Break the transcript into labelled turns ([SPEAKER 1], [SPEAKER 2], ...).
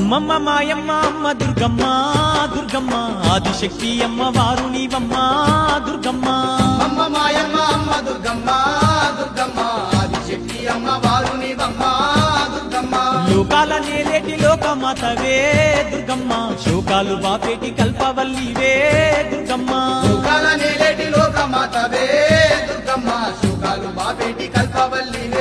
[SPEAKER 1] అమ్మమ్మ మాయమ్మ అమ్మ దుర్గమ్మ దుర్గమ్మ ఆదిశక్తి అమ్మ వారు నీవమ్మ దుర్గమ్మ
[SPEAKER 2] అమ్మ మాయమ్మ అమ్మ దుర్గమ్మ దుర్గమ్మ ఆదిశక్తి అమ్మ వారు నీవమ్మ దుర్గమ్మ
[SPEAKER 1] లోకాల నేలేటి లోకమాతవే దుర్గమ్మ శోకాలు బాపేటి కల్పవల్లివే దుర్గమ్మ
[SPEAKER 2] లోకాల నేలేటి లోకమాతవే దుర్గమ్మ శోకాలు బాపేటి కల్పవల్లివే